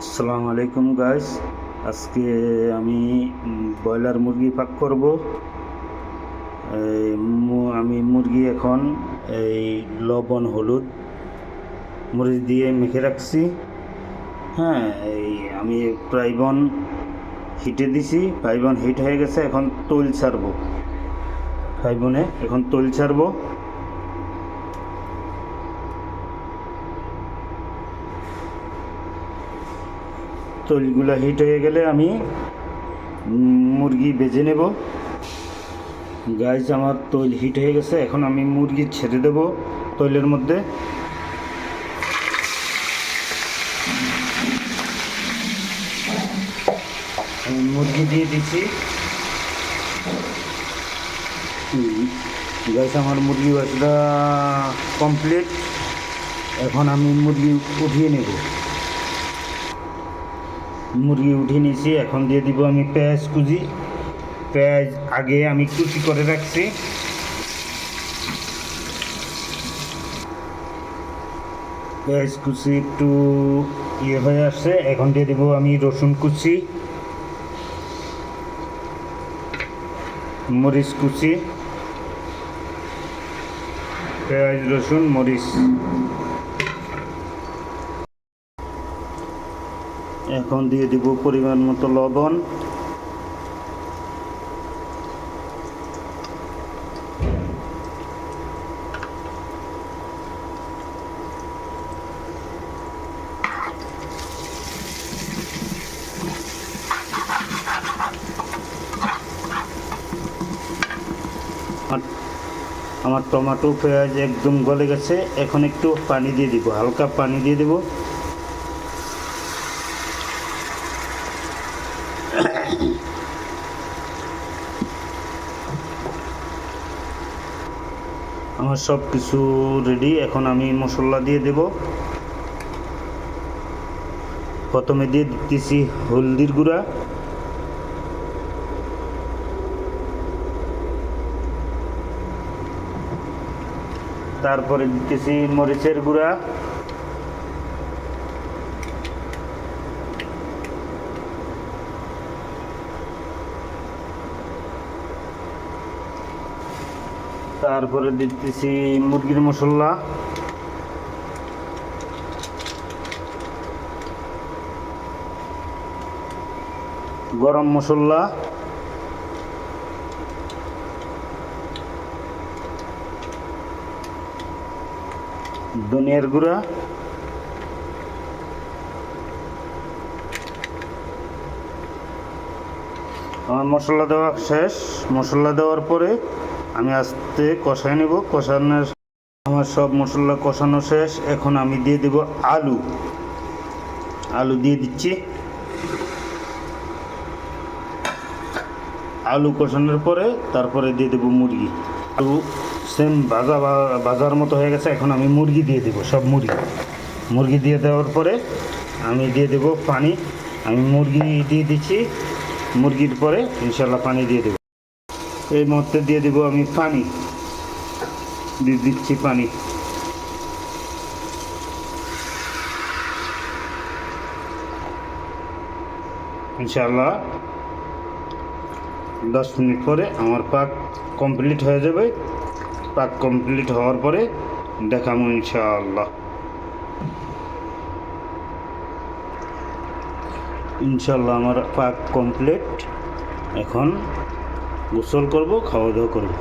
আসসালামু আলাইকুম গাইস। আজকে আমি ব্রয়লার মুরগি পাক করব। আমি মুরগি এখন এই লবণ হলুদ মরিচ দিয়ে মেখে রাখছি। হ্যাঁ, এই আমি প্রাইবন হিটে দিছি, প্রাইবন হিট হয়ে গেছে। এখন তৈল ছাড়বো, প্রাইবনে এখন তৈল ছাড়বো। তৈলগুলো হিট হয়ে গেলে আমি মুরগি ভেজে নেব। গাইস, আমার তৈল হিট হয়ে গেছে। এখন আমি মুরগি ছেড়ে দেব তৈলের মধ্যে। আমি মুরগি দিয়ে দিচ্ছি। গাইস, আমার মুরগি ভাজা কমপ্লিট। এখন আমি মুরগি উঠিয়ে নেব। মুরগি উঠিয়ে নিয়েছি। এখন দিয়ে দিব আমি পেঁয়াজ কুচি। পেঁয়াজ আগে আমি কুচি করে রাখছি। পেঁয়াজ কুচি একটু ইয়ে হয়ে আসছে। এখন দিয়ে দিব আমি রসুন কুচি, মরিচ কুচি, পেঁয়াজ রসুন মরিচ। এখন দিয়ে দিব পরিমাণ মতো লবণ। আমার টমেটো পেঁয়াজ একদম গলে গেছে। এখন একটু পানি দিয়ে দিব, হালকা পানি দিয়ে দেব। আমার সব কিছু রেডি। এখন আমি মশলা দিয়ে দেব। প্রথমে দিয়ে দিতেছি হলদির গুঁড়া, তারপরে দিতেছি মরিচের গুঁড়া, তারপরে দিতেছি মুরগির মশলা, গরম মশলা, ধনিয়ার গুঁড়া, আমার মশলা দেওয়া শেষ। মশলা দেওয়ার পরে আমি আস্তে কষাই নেব। কষানোর আমার সব মশলা কষানো শেষ। এখন আমি দিয়ে দেব আলু। আলু দিয়ে দিচ্ছি। আলু কষানোর পরে তারপরে দিয়ে দেব মুরগি। আলু সেম ভাজার মতো হয়ে গেছে। এখন আমি মুরগি দিয়ে দেব, সব মুরগি দিয়ে দেওয়ার পরে আমি দিয়ে দেব পানি। আমি মুরগি দিয়ে দিচ্ছি। মুরগির পরে ইনশাল্লাহ পানি দিয়ে দেব। এই মুহূর্তে দিয়ে দেব আমি পানি, দিয়ে দিচ্ছি পানি। ইনশাল্লাহ 10 মিনিট পরে আমার পাক কমপ্লিট হয়ে যাবে। পাক কমপ্লিট হওয়ার পরে দেখাবো ইনশাআল্লাহ। আমার পাক কমপ্লিট। এখন গোসল করব, খাওয়া দাওয়া করব।